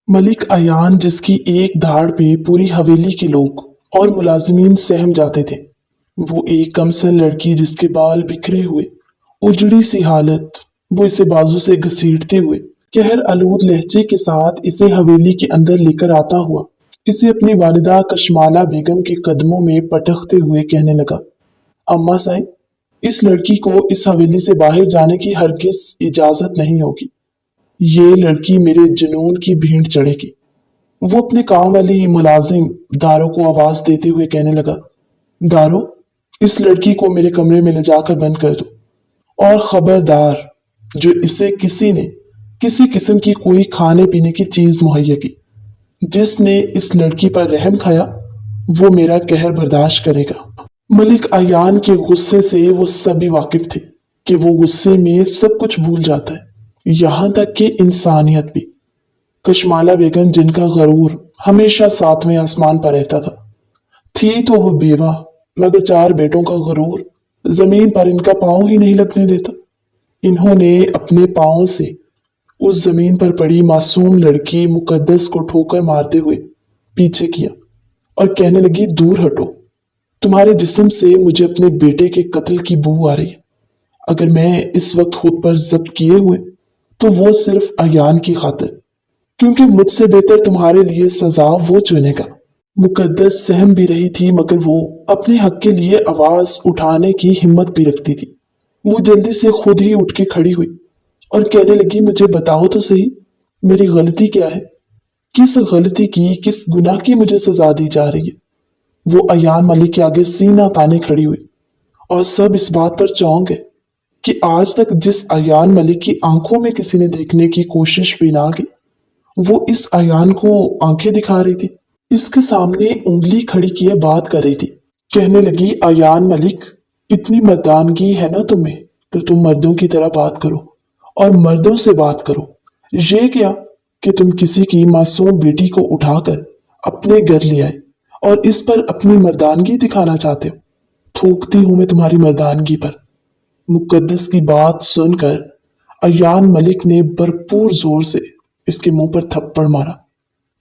मलिक अयान जिसकी एक धाड़ पे पूरी हवेली के लोग और मुलाजिमीन सहम जाते थे। वो एक कमसन लड़की जिसके बाल बिखरे हुए, उजड़ी सी हालत, वो इसे बाजू से घसीटते हुए कहर आलूद लहजे के साथ इसे हवेली के अंदर लेकर आता हुआ इसे अपनी वालिदा कशमाला बेगम के कदमों में पटकते हुए कहने लगा, अम्मा साहब, इस लड़की को इस हवेली से बाहर जाने की हरगिज इजाजत नहीं होगी। ये लड़की मेरे जुनून की भीड़ चढ़ेगी। वो अपने काम वाली मुलाजिम दारो को आवाज देते हुए कहने लगा, दारो, इस लड़की को मेरे कमरे में ले जाकर बंद कर दो और खबरदार, जो इसे किसी ने किसी किस्म की कोई खाने पीने की चीज मुहैया की, जिसने इस लड़की पर रहम खाया, वो मेरा कहर बर्दाश्त करेगा। मलिक अयान के गुस्से से वो सभी वाकिफ थे कि वो गुस्से में सब कुछ भूल जाता है, यहाँ तक कि इंसानियत भी। कशमाला बेगम, जिनका गरूर हमेशा सातवें आसमान पर रहता था, थी तो वो बेवा, मगर 4 बेटों का गरूर जमीन पर इनका पांव ही नहीं लगने देता। इन्होंने अपने पांव से उस जमीन पर पड़ी मासूम लड़की मुकद्दस को ठोकर मारते हुए पीछे किया और कहने लगी, दूर हटो, तुम्हारे जिस्म से मुझे अपने बेटे के कत्ल की बू आ रही है। अगर मैं इस वक्त खुद पर जब्त किए हुए तो वो सिर्फ अयान की खातिर, क्योंकि मुझसे बेहतर तुम्हारे लिए सजा वो चुनेगा। मुकद्दस सहम भी रही थी, मगर वो अपने हक के लिए आवाज उठाने की हिम्मत भी रखती थी। वो जल्दी से खुद ही उठ के खड़ी हुई और कहने लगी, मुझे बताओ तो सही, मेरी गलती क्या है? किस गलती की, किस गुनाह की मुझे सजा दी जा रही है? वो अयान मलिक के आगे सीना ताने खड़ी हुई और सब इस बात पर चौंक गए कि आज तक जिस अयान मलिक की आंखों में किसी ने देखने की कोशिश भी ना की, वो इस अयान को आंखें दिखा रही थी, इसके सामने उंगली खड़ी किए बात कर रही थी। कहने लगी, अयान मलिक, इतनी मर्दानगी है ना तुम्हें, तो तुम मर्दों की तरह बात करो और मर्दों से बात करो। ये क्या कि तुम किसी की मासूम बेटी को उठाकर अपने घर ले आए और इस पर अपनी मर्दानगी दिखाना चाहते हो। थूकती हूं मैं तुम्हारी मर्दानगी पर। मुकद्दस की बात सुनकर अयान मलिक ने भरपूर जोर से इसके मुंह पर थप्पड़ मारा।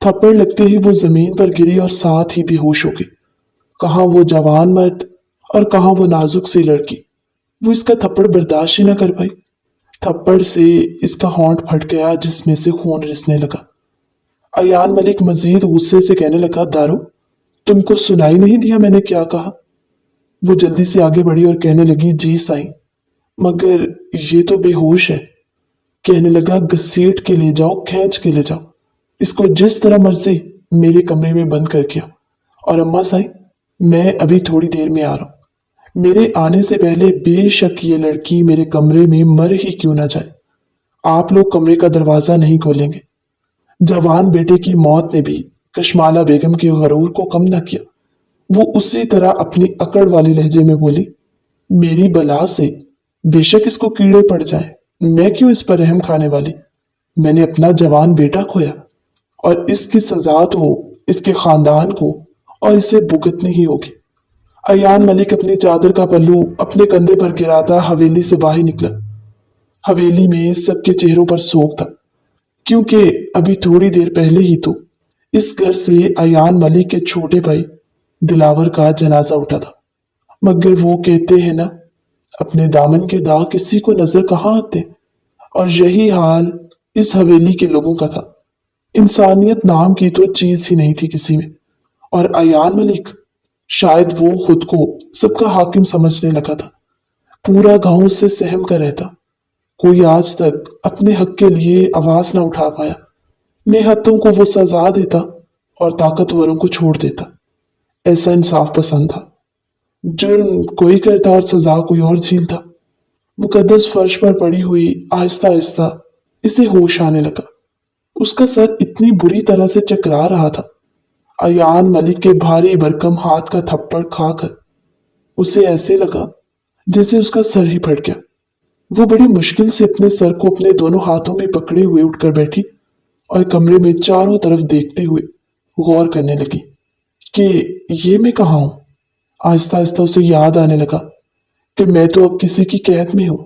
थप्पड़ लगते ही वो जमीन पर गिरी और साथ ही बेहोश हो गई। कहाँ वो जवान मर्द और कहाँ वो नाजुक सी लड़की। वो इसका थप्पड़ बर्दाश्त ही ना कर पाई। थप्पड़ से इसका होंठ फट गया, जिसमें से खून रिसने लगा। अयान मलिक मजीद गुस्से से कहने लगा, दारो, तुमको सुनाई नहीं दिया मैंने क्या कहा? वो जल्दी से आगे बढ़ी और कहने लगी, जी साईं, मगर ये तो बेहोश है। कहने लगा, घसीट के ले जाओ, खींच के ले जाओ, इसको जिस तरह मर्जी मेरे कमरे में बंद करके आओ। और अम्मा साईं, मैं अभी थोड़ी देर में आ रहा हूं। मेरे आने से पहले बेशक ये लड़की मेरे कमरे में मर ही क्यों ना जाए, आप लोग कमरे का दरवाजा नहीं खोलेंगे। जवान बेटे की मौत ने भी कशमाला बेगम के गरूर को कम न किया। वो उसी तरह अपनी अकड़ वाले लहजे में बोली, मेरी बला से बेशक इसको कीड़े पड़ जाए, मैं क्यों इस पर रहम खाने वाली? मैंने अपना जवान बेटा खोया और इसकी सजा तो इसके खानदान को और इसे भुगतनी ही होगी। अयान मलिक अपनी चादर का पल्लू अपने कंधे पर गिराता हवेली से बाहर निकला। हवेली में सबके चेहरों पर शोक था, क्योंकि अभी थोड़ी देर पहले ही तो इस घर से अयान मलिक के छोटे भाई दिलावर का जनाजा उठा था। मगर वो कहते हैं ना, अपने दामन के दाग किसी को नजर कहाँ आते, और यही हाल इस हवेली के लोगों का था। इंसानियत नाम की तो चीज ही नहीं थी किसी में। और अयान मलिक, शायद वो खुद को सबका हाकिम समझने लगा था। पूरा गांव उससे सहम कर रहता। कोई आज तक अपने हक के लिए आवाज ना उठा पाया। निहत्तों को वो सजा देता और ताकतवरों को छोड़ देता। ऐसा इंसाफ पसंद था। जुर्म कोई करता और सजा कोई और झीलता। मुकद्दस फर्श पर पड़ी हुई आहिस्ता आहिस्ता इसे होश आने लगा। उसका सर इतनी बुरी तरह से चकरा रहा था। अयान मलिक के भारी भरकम हाथ का थप्पड़ खाकर उसे ऐसे लगा जैसे उसका सर ही फट गया। वो बड़ी मुश्किल से अपने सर को अपने दोनों हाथों में पकड़े हुए उठकर बैठी और कमरे में चारों तरफ देखते हुए गौर करने लगी कि ये मैं कहाँ हूं। आहिस्ता आहिस्ता उसे याद आने लगा कि मैं तो अब किसी की कैद में हूं।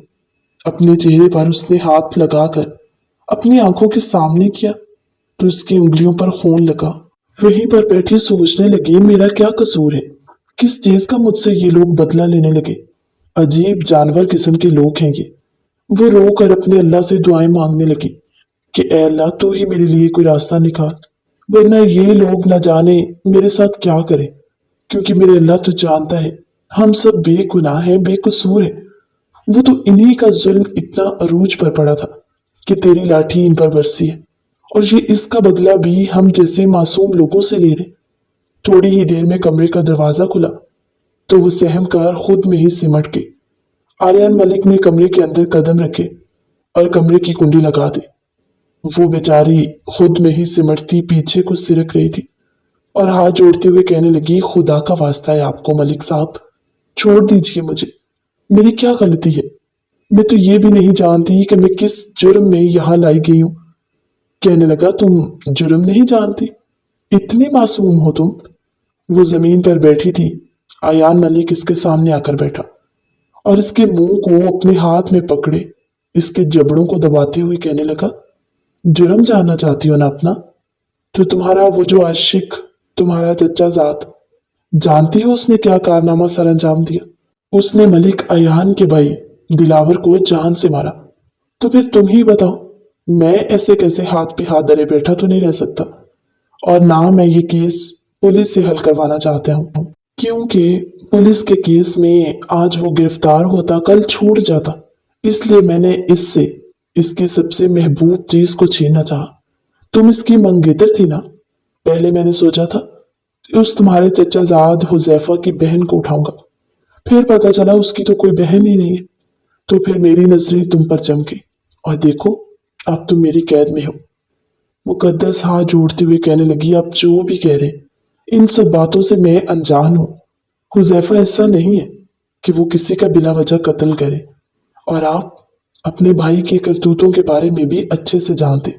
अपने चेहरे पर उसने हाथ लगाकर अपनी आंखों के सामने किया तो उसकी उंगलियों पर खून लगा। वहीं पर बैठी सोचने लगी, मेरा क्या कसूर है? किस चीज का मुझसे ये लोग बदला लेने लगे? अजीब जानवर किस्म के लोग हैं ये। वो रो कर अपने अल्लाह से दुआएं मांगने लगी कि ए अल्लाह, तू ही मेरे लिए कोई रास्ता निकाल, वरना ये लोग न जाने मेरे साथ क्या करें। क्योंकि मेरे अल्लाह तू जानता है, हम सब बेगुनाह हैं, बेकसूर हैं। वो तो इन्हीं का जुल्म इतना अरूज पर पड़ा था कि तेरी लाठी इन पर बरसी है, और ये इसका बदला भी हम जैसे मासूम लोगों से ले रहे। थोड़ी ही देर में कमरे का दरवाजा खुला तो वो सहम कर खुद में ही सिमट गई। आर्यन मलिक ने कमरे के अंदर कदम रखे और कमरे की कुंडी लगा दी। वो बेचारी खुद में ही सिमटती पीछे को सिरक रही थी और हाथ जोड़ते हुए कहने लगी, खुदा का वास्ता है आपको मलिक साहब, छोड़ दीजिए मुझे। मेरी क्या गलती है? मैं तो ये भी नहीं जानती कि मैं किस जुर्म में यहाँ लाई गई हूँ। कहने लगा, तुम जुर्म नहीं जानती? इतनी मासूम हो तुम? वो जमीन पर बैठी थी। आयान मलिक इसके सामने आकर बैठा और इसके मुंह को अपने हाथ में पकड़े इसके जबड़ों को दबाते हुए कहने लगा, जुर्म जानना चाहती हो ना अपना? तो तुम्हारा वो जो आशिक, तुम्हारा चच्चा जात, जानती हो उसने क्या कारनामा सर अंजाम दिया? उसने मलिक अयान के भाई दिलावर को जान से मारा। तो फिर तुम ही बताओ, मैं ऐसे कैसे हाथ पे हाथ धरे बैठा तो नहीं रह सकता। और ना मैं ये केस पुलिस से हल करवाना चाहता हूँ, क्योंकि पुलिस के केस में आज वो गिरफ्तार होता, कल छूट जाता। इसलिए मैंने इससे इसकी सबसे महबूब चीज को छीनना चाहा। तुम इसकी मंगेतर थी ना? पहले मैंने सोचा था कि उस तुम्हारे चचा जाद हुजैफा की बहन को उठाऊंगा, फिर पता चला उसकी तो कोई बहन ही नहीं है। तो फिर मेरी नजरें तुम पर चमकी और देखो, अब तुम मेरी कैद में हो। मुकद्दस हाथ जोड़ते हुए कहने लगी, आप जो भी कह रहे, इन सब बातों से मैं अनजान हूं। हुजैफा ऐसा नहीं है कि वो किसी का बिला वजह कत्ल करे, और आप अपने भाई के करतूतों के बारे में भी अच्छे से जानते।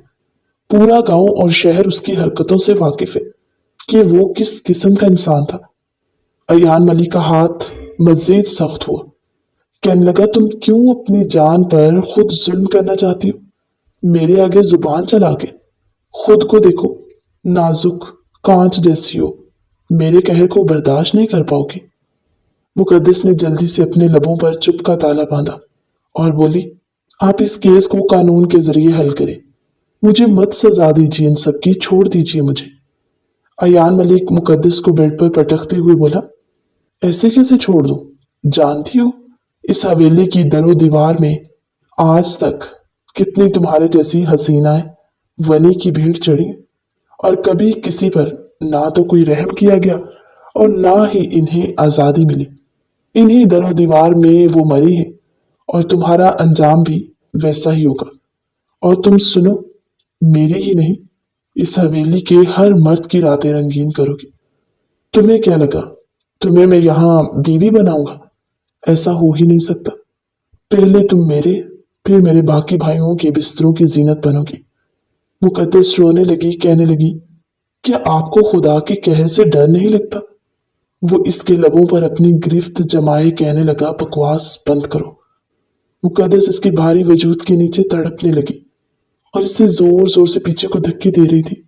पूरा गांव और शहर उसकी हरकतों से वाकिफ है कि वो किस किस्म का इंसान था। अयान मलिक का हाथ मजीद सख्त हुआ। कहने लगा, तुम क्यों अपनी जान पर खुद जुल्म करना चाहती हो? मेरे आगे जुबान चला के खुद को देखो, नाजुक कांच जैसी हो, मेरे कहर को बर्दाश्त नहीं कर पाओगी। मुकद्दस ने जल्दी से अपने लबों पर चुप का ताला बांधा और बोली, आप इस केस को कानून के जरिए हल करें। मुझे मत सजा दीजिए, इन सब की छोड़ दीजिए मुझे। अयान मलिक मुकद्दस को बेड पर पटकते हुए बोला, ऐसे कैसे छोड़ दूं? जानती हो इस हवेली की दरो दीवार में आज तक कितनी तुम्हारे जैसी हसीनाएं वनी की भीड़ चढ़ी, और कभी किसी पर ना तो कोई रहम किया गया और ना ही इन्हें आजादी मिली। इन्हीं दरो दीवार में वो मरी है, और तुम्हारा अंजाम भी वैसा ही होगा। और तुम सुनो, मेरी ही नहीं, इस हवेली के हर मर्द की रातें रंगीन करोगी। तुम्हें क्या लगा, तुम्हें मैं यहाँ बीवी बनाऊंगा? ऐसा हो ही नहीं सकता। पहले तुम मेरे, फिर मेरे बाकी भाइयों के बिस्तरों की जीनत बनोगी। मुकद्दस रोने लगी, कहने लगी, क्या आपको खुदा के कहर से डर नहीं लगता? वो इसके लबों पर अपनी गिरफ्त जमाए कहने लगा, बकवास बंद करो। मुकद्दस इसके भारी वजूद के नीचे तड़पने लगी और इससे जोर जोर से पीछे को धक्के दे रही थी,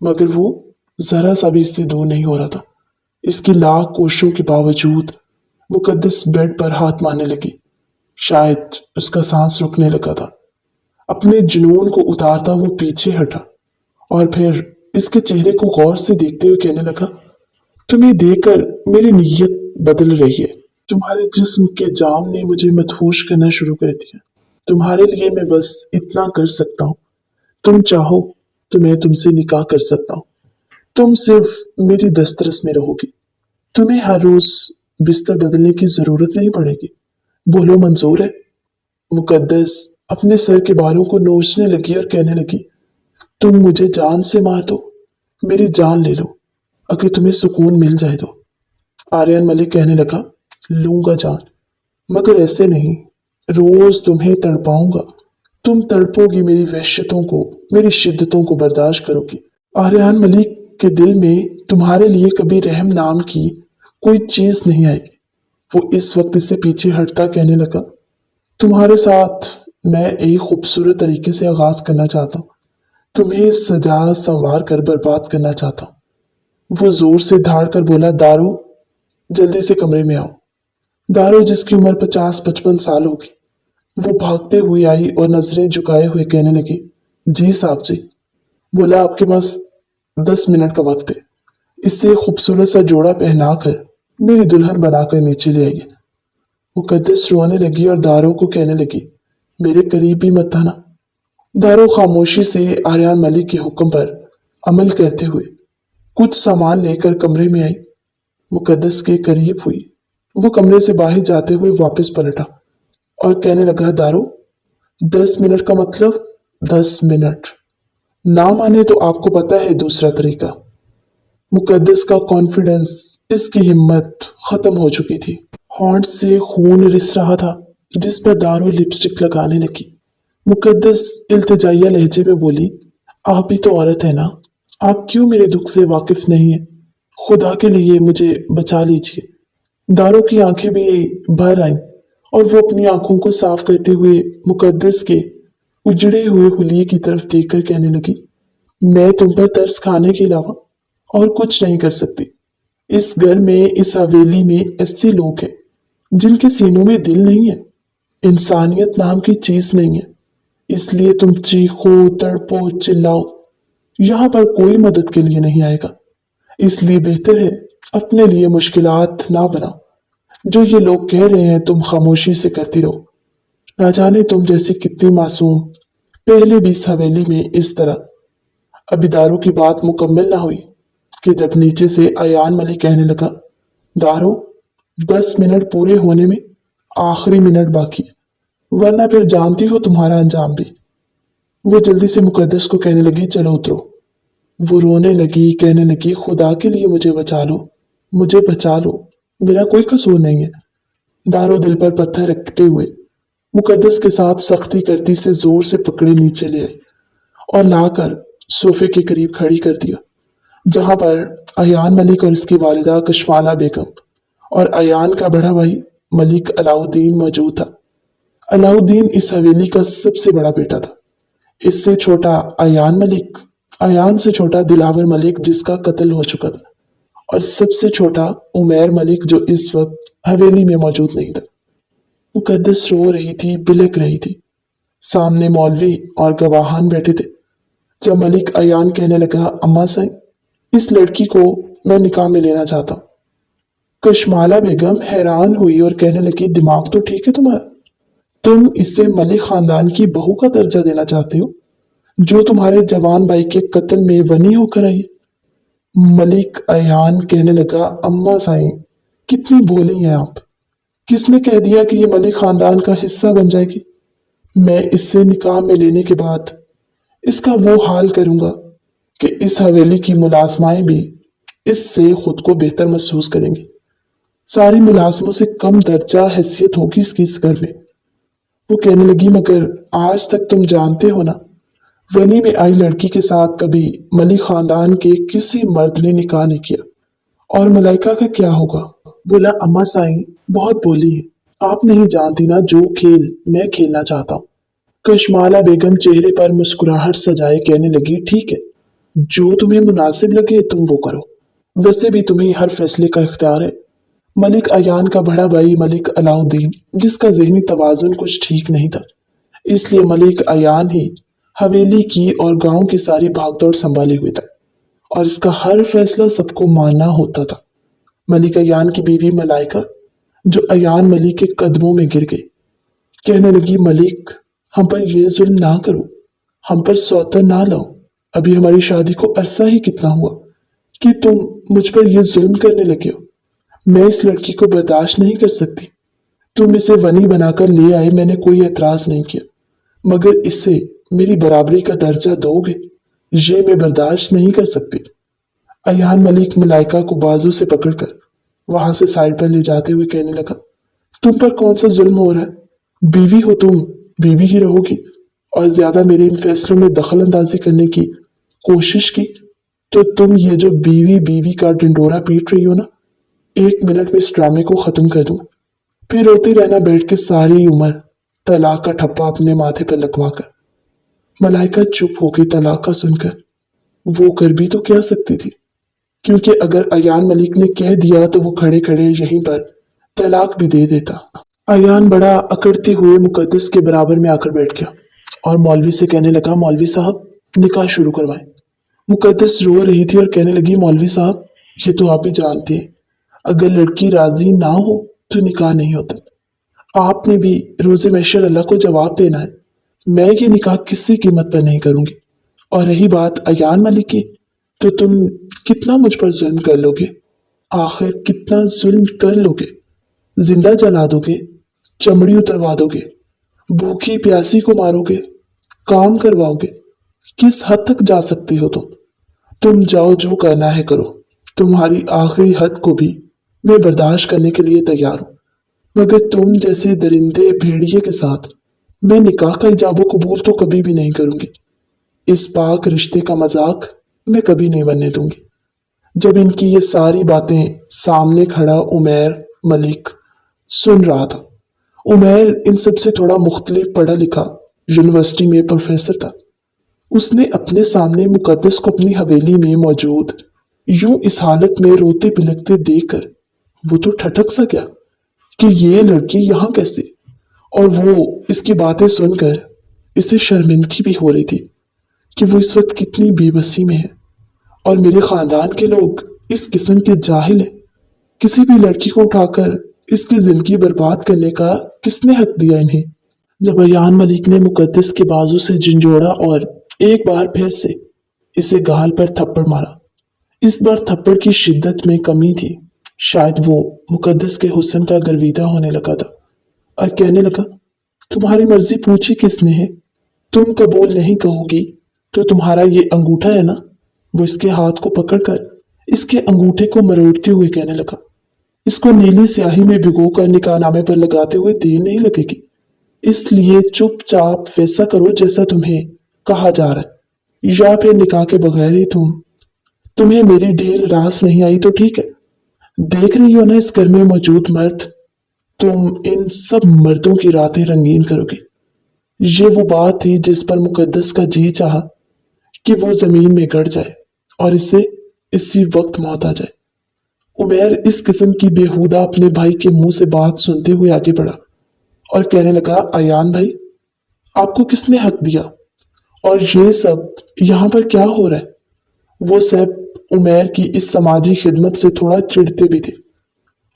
मगर वो जरा सा भी इससे दूर नहीं हो रहा था। इसकी लाख कोशिशों के बावजूद मुकद्दस बेड पर हाथ मारने लगी। शायद उसका सांस रुकने लगा था। अपने जुनून को उतारता वो पीछे हटा और फिर इसके चेहरे को गौर से देखते हुए कहने लगा, तुम्हें देखकर मेरी नीयत बदल रही है। तुम्हारे जिस्म के जाम ने मुझे मदहोश करना शुरू कर दिया। तुम्हारे लिए मैं बस इतना कर सकता हूँ। तुम चाहो तो मैं तुमसे निकाह कर सकता हूँ। तुम सिर्फ मेरी दस्तरस में रहोगी। तुम्हें हर रोज बिस्तर बदलने की जरूरत नहीं पड़ेगी। बोलो, मंजूर है? मुकद्दस अपने सर के बालों को नोचने लगी और कहने लगी, तुम मुझे जान से मार दो, मेरी जान ले लो, अगर तुम्हें सुकून मिल जाए तो। आर्यन मलिक कहने लगा, लूंगा जान, मगर ऐसे नहीं। रोज तुम्हें तड़पाऊंगा, तुम तड़पोगी, मेरी वहशतों को, मेरी शिद्दतों को बर्दाश्त करोगी। आर्यन मलिक के दिल में तुम्हारे लिए कभी रहम नाम की कोई चीज नहीं आएगी। वो इस वक्त इससे पीछे हटता कहने लगा, तुम्हारे साथ मैं एक खूबसूरत तरीके से आगाज करना चाहता हूँ। तुम्हें सजा संवार कर बर्बाद करना चाहता हूँ। वो जोर से धाड़ कर बोला, दारो जल्दी से कमरे में आओ। दारो जिसकी उम्र 50-55 साल होगी, वो भागते हुए आई और नजरें झुकाए हुए कहने लगी, जी साहब जी। बोला, आपके पास 10 मिनट का वक्त है। इससे खूबसूरत सा जोड़ा पहना कर मेरी दुल्हन बनाकर नीचे ले आइए। मुकद्दस रोने लगी और दारो को कहने लगी, मेरे करीब भी मत आना। दारो खामोशी से आर्यन मलिक के हुक्म पर अमल करते हुए कुछ सामान लेकर कमरे में आई। मुकद्दस के करीब हुई। वो कमरे से बाहर जाते हुए वापस पलटा और कहने लगा, दारो 10 मिनट का मतलब 10 मिनट। ना माने तो आपको पता है दूसरा तरीका। मुकद्दस का कॉन्फिडेंस, इसकी हिम्मत खत्म हो चुकी थी। होंठ से खून रिस रहा था जिस पर दारो लिपस्टिक लगाने लगी। मुकद्दस इल्तिजाइया लहजे में बोली, आप भी तो औरत है ना, आप क्यों मेरे दुख से वाकिफ नहीं है? खुदा के लिए मुझे बचा लीजिए। दारो की आंखें भी भर आईं और वो अपनी आंखों को साफ करते हुए मुकद्दस के उजड़े हुए हुलिये की तरफ देखकर कहने लगी, मैं तुम पर तरस खाने के अलावा और कुछ नहीं कर सकती। इस घर में, इस हवेली में ऐसे लोग हैं जिनके सीनों में दिल नहीं है, इंसानियत नाम की चीज नहीं है। इसलिए तुम चीखो, तड़पो, चिल्लाओ, यहाँ पर कोई मदद के लिए नहीं आएगा। इसलिए बेहतर है अपने लिए मुश्किलात ना बनाओ। जो ये लोग कह रहे हैं तुम खामोशी से करती रहो। ना जाने तुम जैसी कितनी मासूम पहले भी इस हवेली में इस तरह। अभी दारो की बात मुकम्मल ना हुई कि जब नीचे से अयान मलिक कहने लगा, दारो 10 मिनट पूरे होने में आखिरी मिनट बाकी है, वरना फिर जानती हो तुम्हारा अंजाम भी। वो जल्दी से मुकद्दस को कहने लगी, चलो उतरो। वो रोने लगी, कहने लगी, खुदा के लिए मुझे बचा लो, मुझे बचा लो, मेरा कोई कसूर नहीं है। दारो दिल पर पत्थर रखते हुए मुकद्दस के साथ सख्ती करती से जोर से पकड़े नीचे ले आई और लाकर सोफे के करीब खड़ी कर दिया, जहां पर अयान मलिक और इसकी वालिदा कशमाला बेगम और अयान का बड़ा भाई मलिक अलाउद्दीन मौजूद था। अलाउद्दीन इस हवेली का सबसे बड़ा बेटा था। इससे छोटा अयान मलिक, अयान से छोटा दिलावर मलिक जिसका कत्ल हो चुका था, और सबसे छोटा उमैर मलिक जो इस वक्त हवेली में मौजूद नहीं था। मुकद्दस रो रही थी, बिलक रही थी। सामने मौलवी और गवाहान बैठे थे। जब मलिक अयान कहने लगा, अम्मा साईं, इस लड़की को मैं निकाह में लेना चाहता हूँ। कशमाला बेगम हैरान हुई और कहने लगी, दिमाग तो ठीक है तुम्हारा? तुम इससे मलिक खानदान की बहू का दर्जा देना चाहते हो जो तुम्हारे जवान भाई के कत्ल में वनी होकर आई? मलिक अयान कहने लगा, अम्मा साईं, कितनी भोली हैं आप। किसने कह दिया कि ये मलिक खानदान का हिस्सा बन जाएगी? मैं इससे निकाह में लेने के बाद इसका वो हाल करूंगा कि इस हवेली की मुलाजमाएं भी इससे खुद को बेहतर महसूस करेंगी। सारी मुलाजमों से कम दर्जा हैसियत होगी इसकी इस घर में। वो कहने लगी, मगर आज तक तुम जानते हो ना, वनी में आई लड़की के साथ कभी मलिक खानदान के किसी मर्द ने निकाह नहीं किया। और मलाइका का क्या होगा? बोला, अम्मा साईं बहुत बोली है, आप नहीं जानती ना जो खेल मैं खेलना चाहता हूँ। कशमाला बेगम चेहरे पर मुस्कुराहट सजाए कहने लगी, ठीक है, जो तुम्हें मुनासिब लगे तुम वो करो। वैसे भी तुम्हें हर फैसले का इख्तियार है। मलिक अयान का बड़ा भाई मलिक अलाउद्दीन, जिसका जहनी तवाजुन कुछ ठीक नहीं था, इसलिए मलिक अयान ही हवेली की और गांव की सारी भागदौड़ संभाले हुए था और इसका हर फैसला सबको मानना होता था। मलिक अयान की बीवी मलाइका, जो अयान मलिक के कदमों में गिर गई, कहने लगी, मलिक हम पर यह जुल्म ना करो, हम पर सौतन ना लाओ। अभी हमारी शादी को अरसा ही कितना हुआ कि तुम मुझ पर यह जुल्म करने लगे हो। मैं इस लड़की को बर्दाश्त नहीं कर सकती। तुम इसे वनी बनाकर ले आए, मैंने कोई एतराज नहीं किया, मगर इसे मेरी बराबरी का दर्जा दोगे, ये मैं बर्दाश्त नहीं कर सकती। अयान मलिक मलाइका को बाजू से पकड़कर वहां से साइड पर ले जाते हुए कहने लगा, तुम पर कौन सा जुल्म हो रहा है? बीवी हो तुम, बीवी ही रहोगी, और ज्यादा मेरे इन फैसलों में दखल अंदाजी करने की कोशिश की तो तुम ये जो बीवी बीवी का ढिंडोरा पीट रही हो ना, 1 मिनट में इस ड्रामे को खत्म कर दूंगा। फिर रोती रहना बैठ के सारी उम्र, तलाक का ठप्पा अपने माथे पर लगवा कर। मलाइका चुप हो गई तलाक का सुनकर। वो कर भी तो क्या सकती थी, क्योंकि अगर अयान मलिक ने कह दिया तो वो खड़े खड़े यहीं पर तलाक भी दे देता। अयान बड़ा अकड़ते हुए मुकद्दस के बराबर में आकर बैठ गया और मौलवी से कहने लगा, मौलवी साहब निकाह शुरू करवाएं। मुकद्दस रो रही थी और कहने लगी, मौलवी साहब ये तो आप ही जानते हैं, अगर लड़की राजी ना हो तो निकाह नहीं होता। आपने भी रोज़े महशर अल्लाह को जवाब देना है। मैं ये निकाह किसी कीमत पर नहीं करूंगी। और रही बात अयान मलिक की, तो तुम कितना मुझ पर जुल्म कर लोगे? आखिर कितना जुल्म कर लोगे? जिंदा जला दोगे, चमड़ी उतरवा दोगे, भूखी प्यासी को मारोगे, काम करवाओगे? किस हद तक जा सकती हो तुम जाओ, जो करना है करो। तुम्हारी आखिरी हद को भी मैं बर्दाश्त करने के लिए तैयार हूं, मगर तुम जैसे दरिंदे भेड़िए के साथ मैं निकाह का इजाबो कबूल तो कभी भी नहीं करूंगी। इस पाक रिश्ते का मजाक मैं कभी नहीं बनने दूंगी। जब इनकी ये सारी बातें सामने खड़ा उमैर मलिक सुन रहा था। उमैर इन सबसे थोड़ा मुख्तलिफ पढ़ा लिखा यूनिवर्सिटी में प्रोफेसर था। उसने अपने सामने मुकद्दस को अपनी हवेली में मौजूद यूं इस हालत में रोते बिलखते देखकर वो तो ठठक सा गया कि ये लड़की यहाँ कैसे। और वो इसकी बातें सुनकर इसे शर्मिंदगी भी हो रही थी कि वो इस वक्त कितनी बेबसी में है और मेरे खानदान के लोग इस किस्म के जाहिल हैं। किसी भी लड़की को उठाकर इसकी जिंदगी बर्बाद करने का किसने हक दिया इन्हें? जब अयान मलिक ने मुकद्दस के बाजू से झंझोड़ा और एक बार फिर से इसे गाल पर थप्पड़ मारा। इस बार थप्पड़ की शिद्दत में कमी थी। शायद वो मुकद्दस के हुस्न का गर्विदा होने लगा था और कहने लगा, तुम्हारी मर्जी पूछी किसने है? तुम कबूल नहीं कहोगी तो तुम्हारा ये अंगूठा है ना, वो इसके हाथ को पकड़कर इसके अंगूठे को मरोड़ते हुए कहने लगा, इसको नीली स्याही में भिगो कर निकाहनामे पर लगाते हुए देर नहीं लगेगी। इसलिए चुपचाप वैसा करो जैसा तुम्हें कहा जा रहा है, या फिर निकाह के बगैर ही तुम्हें मेरी ढेल रास नहीं आई तो ठीक है। देख रही हो ना इस घर में मौजूद मर्द, तुम इन सब मर्दों की रातें रंगीन करोगे। ये वो बात थी जिस पर मुकद्दस का जी चाहा कि वो जमीन में गड़ जाए और इससे इसी वक्त मौत आ जाए। उमैर इस किस्म की बेहुदा अपने भाई के मुंह से बात सुनते हुए आगे बढ़ा और कहने लगा, अयान भाई आपको किसने हक दिया और ये सब यहाँ पर क्या हो रहा है? वो सब उमैर की इस समाजी खिदमत से थोड़ा चिढ़ते भी थे।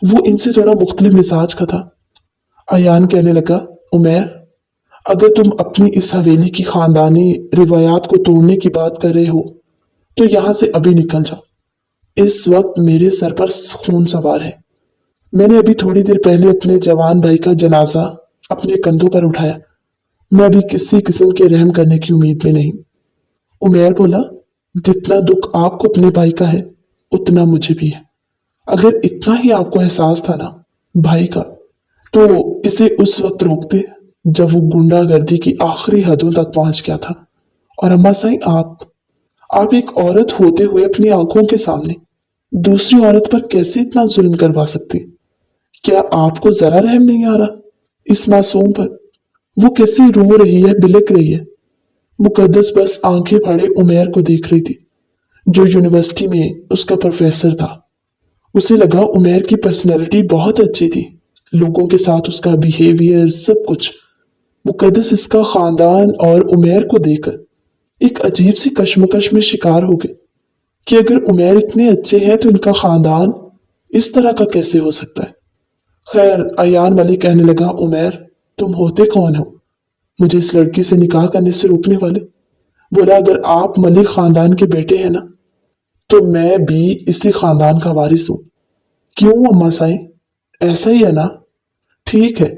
वो इनसे थोड़ा मुख्तलिफ मिजाज का था। अयान कहने लगा, उमैर अगर तुम अपनी इस हवेली की खानदानी रिवायात को तोड़ने की बात कर रहे हो तो यहां से अभी निकल जाओ। इस वक्त मेरे सर पर खून सवार है। मैंने अभी थोड़ी देर पहले अपने जवान भाई का जनाजा अपने कंधों पर उठाया। मैं अभी किसी किस्म के रहम करने की उम्मीद में नहीं। उमैर बोला, जितना दुख आपको अपने भाई का है उतना मुझे भी है। अगर इतना ही आपको एहसास था ना भाई का, तो इसे उस वक्त रोकते जब वो गुंडागर्दी की आखिरी हदों तक पहुंच गया था। और अम्मा साई, आप एक औरत होते हुए अपनी आंखों के सामने दूसरी औरत पर कैसे इतना जुल्म करवा सकती? क्या आपको जरा रहम नहीं आ रहा इस मासूम पर? वो कैसे रो रही है, बिलक रही है। मुकद्दस बस आंखें फाड़े उमैर को देख रही थी, जो यूनिवर्सिटी में उसका प्रोफेसर था। उसे लगा उमैर की पर्सनैलिटी बहुत अच्छी थी, लोगों के साथ उसका बिहेवियर सब कुछ। मुकद्दस इसका खानदान और उमैर को देखकर एक अजीब सी कश्मकश में शिकार हो गए कि अगर उमैर इतने अच्छे हैं तो इनका खानदान इस तरह का कैसे हो सकता है। खैर, अयान मलिक कहने लगा, उमैर तुम होते कौन हो मुझे इस लड़की से निकाह करने से रोकने वाले? बोला, अगर आप मलिक खानदान के बेटे हैं ना तो मैं भी इसी खानदान का वारिस हूं। क्यों अम्मा साईं, ऐसा ही है ना? ठीक है,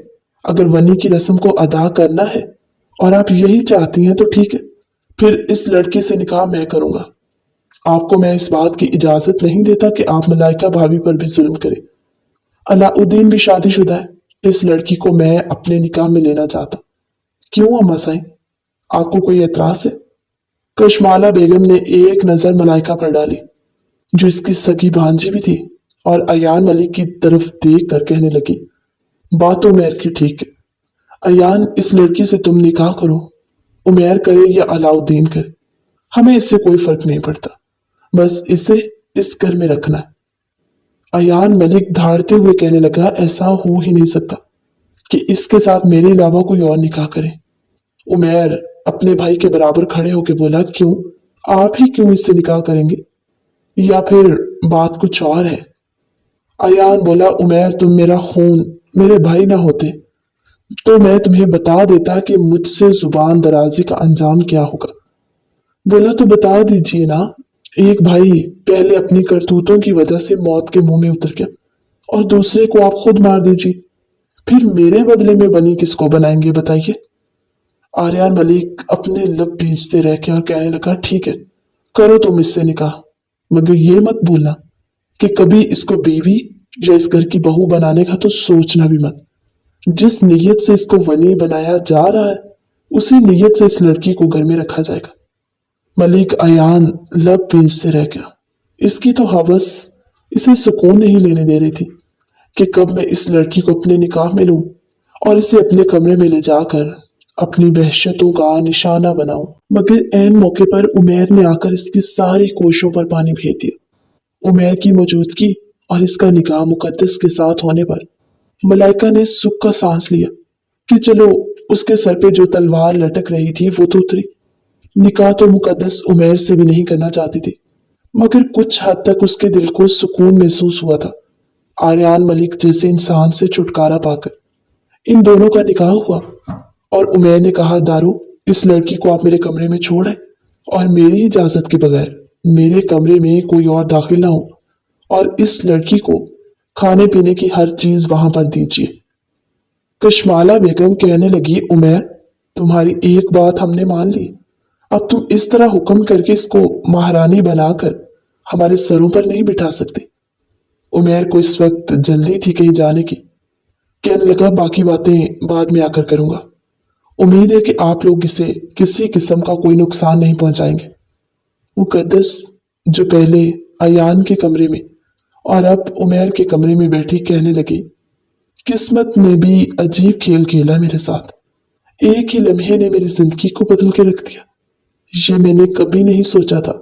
अगर वनी की रस्म को अदा करना है और आप यही चाहती हैं तो ठीक है, फिर इस लड़की से निकाह मैं करूंगा। आपको मैं इस बात की इजाजत नहीं देता कि आप मलाइका भाभी पर भी जुल्म करें। अलाउद्दीन भी शादीशुदा है, इस लड़की को मैं अपने निकाह में लेना चाहता। क्यों अम्मा साईं, आपको कोई एतराज है? कशमाला बेगम ने एक नजर मलाइका पर डाली, जो इसकी सगी भांजी भी थी, और अयान मलिक की तरफ देख कर कहने लगी, बात तो मेर की ठीक है। अयान, इस लड़की से तुम निकाह करो उमैर करे या अलाउद्दीन करे, हमें इससे कोई फर्क नहीं पड़ता, बस इसे इस घर में रखना है। अयान मलिक धाड़ते हुए कहने लगा, ऐसा हो ही नहीं सकता कि इसके साथ मेरे अलावा कोई और निकाह करे। उमैर अपने भाई के बराबर खड़े होकर बोला, क्यों, आप ही क्यों इससे निकाह करेंगे, या फिर बात कुछ और है? अयान बोला, उमैर तुम मेरा खून, मेरे भाई ना होते तो मैं तुम्हें बता देता कि मुझसे जुबान दराजी का अंजाम क्या होगा। बोला, तो बता दीजिए ना। एक भाई पहले अपनी करतूतों की वजह से मौत के मुंह में उतर गया और दूसरे को आप खुद मार दीजिए, फिर मेरे बदले में बनी किसको बनाएंगे बताइए? आर्यन मलिक अपने लब भींचते रह के और कहने लगा, ठीक है, करो तुम इससे निकाह, मगर ये मत भूलना कि कभी इसको बीवी या इस घर की बहू बनाने का तो सोचना भी मत। जिस नीयत से इसको वली बनाया जा रहा है, उसी नीयत से इस लड़की को घर में रखा जाएगा। मलिक अयान लब भींचते रह गया। इसकी तो हवस इसे सुकून नहीं लेने दे रही थी कि कब मैं इस लड़की को अपने निकाह में लूं और इसे अपने कमरे में ले जाकर अपनी वहशतों का निशाना बनाऊं। मगर ऐन मौके पर उमैर ने आकर इसकी सारी कोशिशों पर पानी फेर दिया। उमैर की मौजूदगी और इसका निकाह मुकद्दस के साथ होने पर मलाइका ने सुख का सांस लिया कि चलो, उसके सर पे जो तलवार लटक रही थी वो तो उतरी। निकाह तो मुकद्दस उमैर से भी नहीं करना चाहती थी, मगर कुछ हद तक उसके दिल को सुकून महसूस हुआ था आर्यन मलिक जैसे इंसान से छुटकारा पाकर। इन दोनों का निकाह हुआ और उमैर ने कहा, दारू, इस लड़की को आप मेरे कमरे में छोड़ आए और मेरी इजाजत के बगैर मेरे कमरे में कोई और दाखिल ना हो, और इस लड़की को खाने पीने की हर चीज वहां पर दीजिए। कशमाला बेगम कहने लगी, उमैर, तुम्हारी एक बात हमने मान ली, अब तुम इस तरह हुक्म करके इसको महारानी बनाकर हमारे सरों पर नहीं बिठा सकते। उमैर को इस वक्त जल्दी थी कहीं जाने की। कहने लगा, बाकी बातें बाद में आकर करूंगा, उम्मीद है कि आप लोग इसे किसी किस्म का कोई नुकसान नहीं पहुंचाएंगे। मुकद्दस जो पहले अयान के कमरे में और अब उमैर के कमरे में बैठी कहने लगी, किस्मत ने भी अजीब खेल खेला मेरे साथ। एक ही लम्हे ने मेरी जिंदगी को बदल के रख दिया। ये मैंने कभी नहीं सोचा था।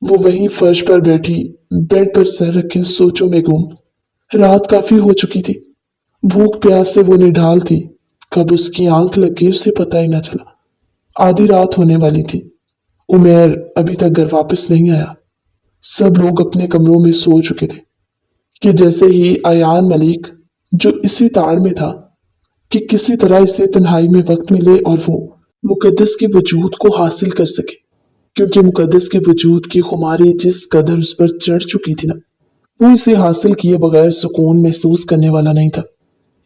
वो वहीं फर्श पर बैठी बेड पर सर रखे सोचों में गुम। रात काफी हो चुकी थी, भूख प्यास से वो निढाल थी। कब उसकी आंख लग गई उसे पता ही ना चला। आधी रात होने वाली थी। उमैर अभी तक घर वापस नहीं आया। सब लोग अपने कमरों में सो चुके थे कि जैसे ही अयान मलिक, जो इसी ताड़ में था कि किसी तरह इसे तन्हाई में वक्त मिले और वो मुकद्दस के वजूद को हासिल कर सके, क्योंकि मुकद्दस के वजूद की खुमारी जिस कदर उस पर चढ़ चुकी थी ना, वो इसे हासिल किए बगैर सुकून महसूस करने वाला नहीं था।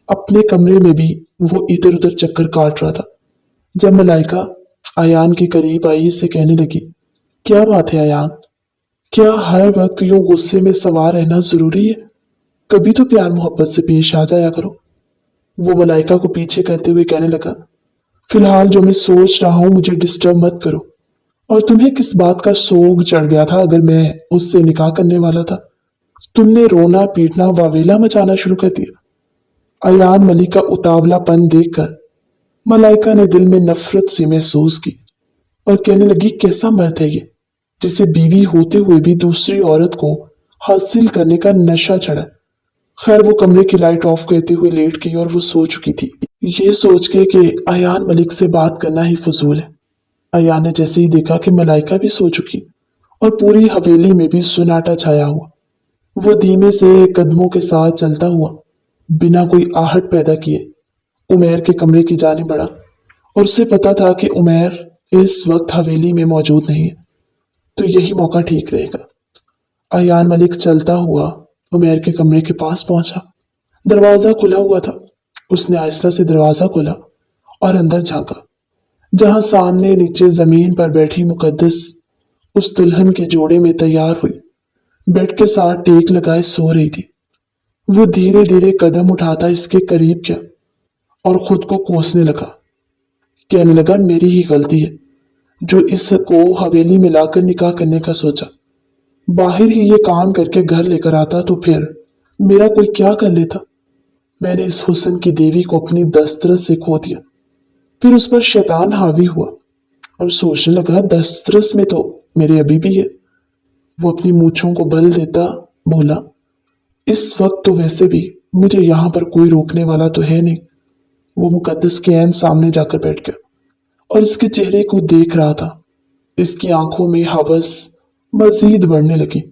अपने कमरे में भी वो इधर उधर चक्कर काट रहा था जब मलाइका अयान के करीब आई से कहने लगी, क्या बात है अयान, क्या हर वक्त यूं गुस्से में सवार रहना जरूरी है? कभी तो प्यार मोहब्बत से पेश आ जाया करो। वो मलाइका को पीछे करते हुए कहने लगा, फिलहाल जो मैं सोच रहा हूं मुझे डिस्टर्ब मत करो। और तुम्हें किस बात का शौक चढ़ गया था? अगर मैं उससे निकाह करने वाला था, तुमने रोना पीटना वावेला मचाना शुरू कर दिया। अयान मलिक का उतावलापन देखकर मलाइका ने दिल में नफरत सी महसूस की और कहने लगी, कैसा मर्द है ये जिसे बीवी होते हुए भी दूसरी औरत को हासिल करने का नशा चढ़ा। खैर वो कमरे की लाइट ऑफ करते हुए लेट गई और वो सो चुकी थी, ये सोच के कि अयान मलिक से बात करना ही फजूल है। अयान ने जैसे ही देखा कि मलाइका भी सो चुकी और पूरी हवेली में भी सुनाटा छाया हुआ, वो धीमे से कदमों के साथ चलता हुआ बिना कोई आहट पैदा किए उमैर के कमरे की जानिब बढ़ा। और उसे पता था कि उमैर इस वक्त हवेली में मौजूद नहीं है, तो यही मौका ठीक रहेगा। अयान मलिक चलता हुआ उमैर के कमरे के पास पहुंचा। दरवाजा खुला हुआ था। उसने आहिस्ता से दरवाजा खोला और अंदर झांका, जहां सामने नीचे जमीन पर बैठी मुकद्दस उस दुल्हन के जोड़े में तैयार हुई बेड के साथ टेक लगाए सो रही थी। वो धीरे धीरे कदम उठाता इसके करीब गया और खुद को कोसने लगा। कहने लगा, मेरी ही गलती है जो इसको हवेली में लाकर निकाह करने का सोचा। बाहर ही ये काम करके घर लेकर आता तो फिर मेरा कोई क्या कर लेता। मैंने इस हुस्न की देवी को अपनी दस्तरस से खो दिया, फिर उस पर शैतान हावी हुआ और सोचने लगा दस्तरस में तो मेरे अभी भी है। वो अपनी मूंछों को बल देता बोला, इस वक्त तो वैसे भी मुझे यहाँ पर कोई रोकने वाला तो है नहीं। वो मुकद्दस के ऐन सामने जाकर बैठ गया और इसके चेहरे को देख रहा था। इसकी आंखों में हवस मजीद बढ़ने लगी।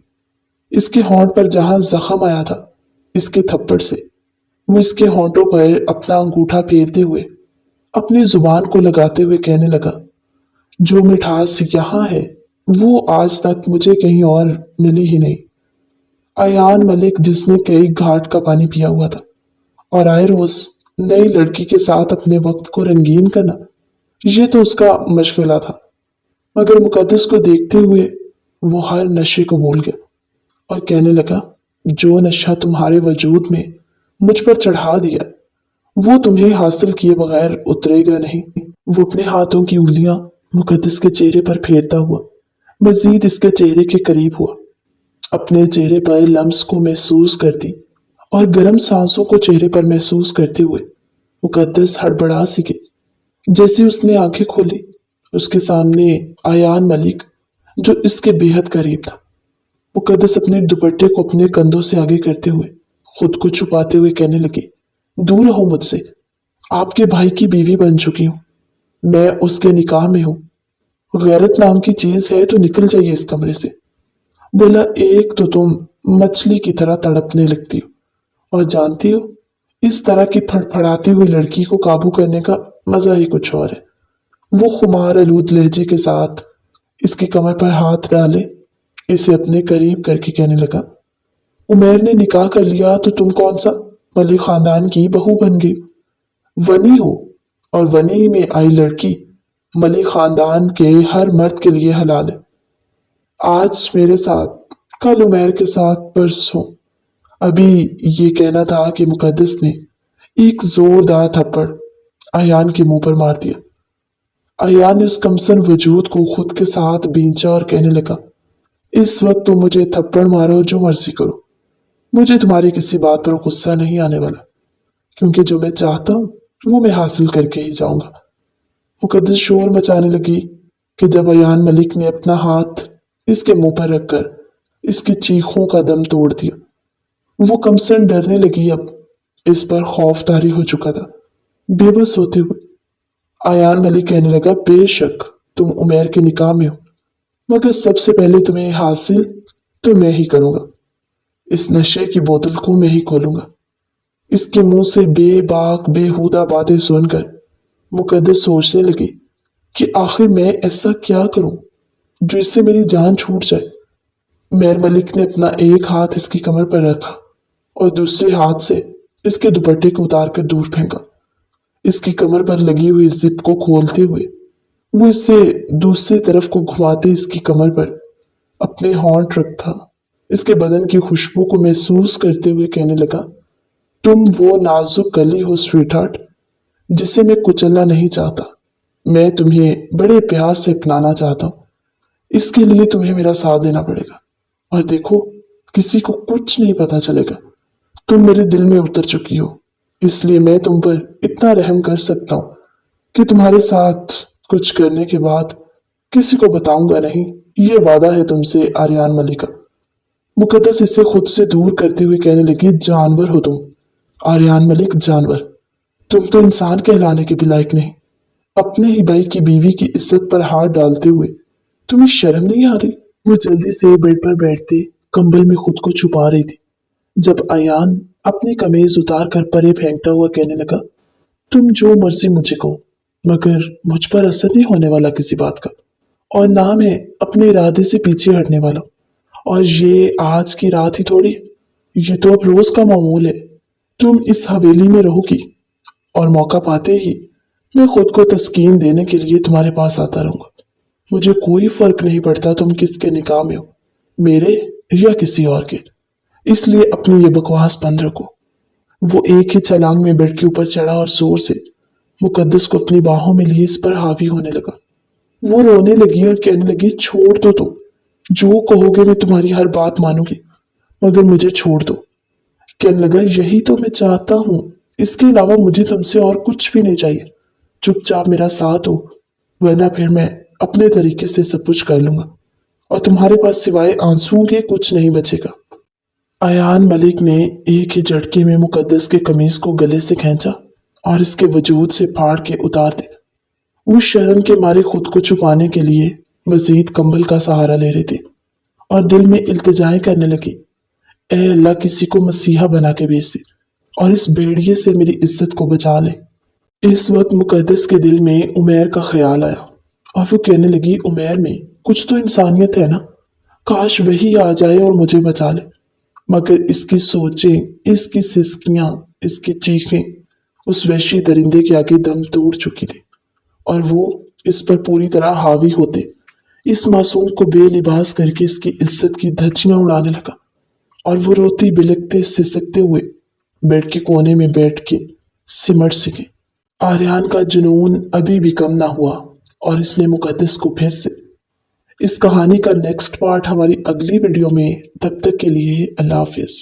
इसके होंठ पर जहां जख्म आया था इसके थप्पड़ से, वो इसके होंठों पर अपना अंगूठा फेरते हुए अपनी जुबान को लगाते हुए कहने लगा, जो मिठास यहाँ है वो आज तक मुझे कहीं और मिली ही नहीं। अयान मलिक जिसने कई घाट का पानी पिया हुआ था और आए रोज नई लड़की के साथ अपने वक्त को रंगीन करना, ये तो उसका मशगला था। मगर मुकद्दस को देखते हुए वो हर नशे को भूल गया और कहने लगा, जो नशा तुम्हारे वजूद में मुझ पर चढ़ा दिया वो तुम्हें हासिल किए बगैर उतरेगा नहीं। वो अपने हाथों की उंगलियां मुकद्दस के चेहरे पर फेरता हुआ मजीद इसके चेहरे के करीब हुआ। अपने चेहरे पर लम्स को महसूस करती और गर्म सांसों को चेहरे पर महसूस करते हुए मुकद्दस हड़बड़ा सी गई। जैसे उसने आंखें खोली, उसके सामने अयान मलिक जो इसके बेहद करीब था। मुकद्दस अपने दुपट्टे को अपने कंधों से आगे करते हुए खुद को छुपाते हुए कहने लगी, दूर रहो मुझसे, आपके भाई की बीवी बन चुकी हूं, मैं उसके निकाह में हूं। गैरत नाम की चीज है तो निकल जाइए इस कमरे से। बोला, एक तो तुम मछली की तरह तड़पने लगती हो और जानती हो इस तरह की फड़फड़ाती हुई लड़की को काबू करने का मजा ही कुछ और है। वो खुमार आलूद लहजे के साथ इसकी कमर पर हाथ डाले इसे अपने करीब करके कहने लगा, उमैर ने निकाह कर लिया तो तुम कौन सा मलिक खानदान की बहू बन गई। वनी हो और वनी में आई लड़की मलिक खानदान के हर मर्द के लिए हलाल है। आज मेरे साथ, कल उमैर के साथ, परसों। अभी ये कहना था कि मुकद्दस ने एक जोरदार थप्पड़ अयान के मुंह पर मार दिया। अयान ने उस कमसन वजूद को खुद के साथ बींचा और कहने लगा, इस वक्त तुम मुझे थप्पड़ मारो जो मर्जी करो, मुझे तुम्हारी किसी बात पर गुस्सा नहीं आने वाला, क्योंकि जो मैं चाहता हूं वो मैं हासिल करके ही जाऊंगा। मुकद्दस शोर मचाने लगी कि जब अयान मलिक ने अपना हाथ इसके मुंह पर रखकर इसकी चीखों का दम तोड़ दिया। वो कमसन डरने लगी। अब इस पर खौफ तारी हो चुका था। बेबस होते हुए अयान मलिक कहने लगा, बेशक तुम उमैर के निकाह में हो, मगर सबसे पहले तुम्हें हासिल तो मैं ही करूंगा। इस नशे की बोतल को मैं ही खोलूंगा। इसके मुंह से बेबाक बेहुदा बातें सुनकर मुकद्दस सोचने लगी कि आखिर मैं ऐसा क्या करूं जो इससे मेरी जान छूट जाए। उमैर मलिक ने अपना एक हाथ इसकी कमर पर रखा और दूसरे हाथ से इसके दुपट्टे को उतार कर दूर फेंका। इसकी कमर पर लगी हुई जिप को खोलते हुए वो इससे दूसरी तरफ को घुमाते इसकी कमर पर अपने होंठ रखा, इसके बदन की खुशबू को महसूस करते हुए कहने लगा, तुम वो नाजुक कली हो स्वीट हार्ट जिसे मैं कुचलना नहीं चाहता। मैं तुम्हें बड़े प्यार से अपनाना चाहता हूँ। इसके लिए तुम्हें मेरा साथ देना पड़ेगा। और देखो, किसी को कुछ नहीं पता चलेगा। तुम मेरे दिल में उतर चुकी हो, इसलिए मैं तुम पर इतना रहम कर सकता हूँ कि तुम्हारे साथ कुछ करने के बाद किसी को बताऊंगा नहीं। ये वादा है तुमसे आर्यन मलिका। मुकद्दस इसे खुद से दूर करते हुए कहने लगी, जानवर हो तुम आर्यन मलिक, जानवर। तुम तो इंसान कहलाने के भी लायक नहीं। अपने ही भाई की बीवी की इज्जत पर हाथ डालते हुए तुम्हें शर्म नहीं आ रही। वो जल्दी से बेड पर बैठते कंबल में खुद को छुपा रही थी जब अयान अपनी कमीज उतार कर परे फेंकता हुआ कहने लगा, तुम जो मर्जी मुझे कहो, मगर मुझ पर असर नहीं होने वाला किसी बात का, और ना मैं अपने इरादे से पीछे हटने वाला। और ये आज की रात ही थोड़ी, ये तो अब रोज का मामूल है। तुम इस हवेली में रहोगी और मौका पाते ही मैं खुद को तस्कीन देने के लिए तुम्हारे पास आता रहूंगा। मुझे कोई फर्क नहीं पड़ता तुम किसके निकाह में हो, मेरे या किसी और के। इसलिए अपनी ये बकवास बंद रखो। वो एक ही छलांग में बेड के ऊपर चढ़ा और जोर से मुकद्दस को अपनी बाहों में लिए इस पर हावी होने लगा। वो रोने लगी और कहने लगी, छोड़ दो तुम, जो कहोगे मैं तुम्हारी हर बात मानूंगी, मगर मुझे छोड़ दो। कहने लगा, यही तो मैं चाहता हूं, इसके अलावा मुझे तुमसे और कुछ भी नहीं चाहिए। चुपचाप मेरा साथ हो, वरना फिर मैं अपने तरीके से सब कुछ कर लूंगा और तुम्हारे पास सिवाय आंसुओं के कुछ नहीं बचेगा। अयान मलिक ने एक ही झटके में मुकद्दस के कमीज को गले से खींचा और इसके वजूद से फाड़ के उतार दिया। वो शर्म के मारे खुद को छुपाने के लिए मजीद कंबल का सहारा ले रही थी और दिल में इल्तिजाएं करने लगी, ए अल्लाह, किसी को मसीहा बना के भेज दे और इस भेड़िए से मेरी इज्जत को बचा ले। इस वक्त मुकद्दस के दिल में उमैर का ख्याल आया और वो कहने लगी, उमैर में कुछ तो इंसानियत है ना, काश वही आ जाए और मुझे बचा ले। मगर इसकी सोचें, इसकी सिसकियां, इसकी चीखें उस वहशी दरिंदे के आगे दम तोड़ चुकी थी और वो इस पर पूरी तरह हावी होते इस मासूम को बेलिबास करके इसकी इज्जत की धज्जियां उड़ाने लगा और वो रोती बिलखते सिसकते हुए बेड के कोने में बैठ के सिमट सी गई। आर्यान का जुनून अभी भी कम ना हुआ और इसने मुकद्दस को फिर से। इस कहानी का नेक्स्ट पार्ट हमारी अगली वीडियो में। तब तक के लिए अल्लाह हाफिज।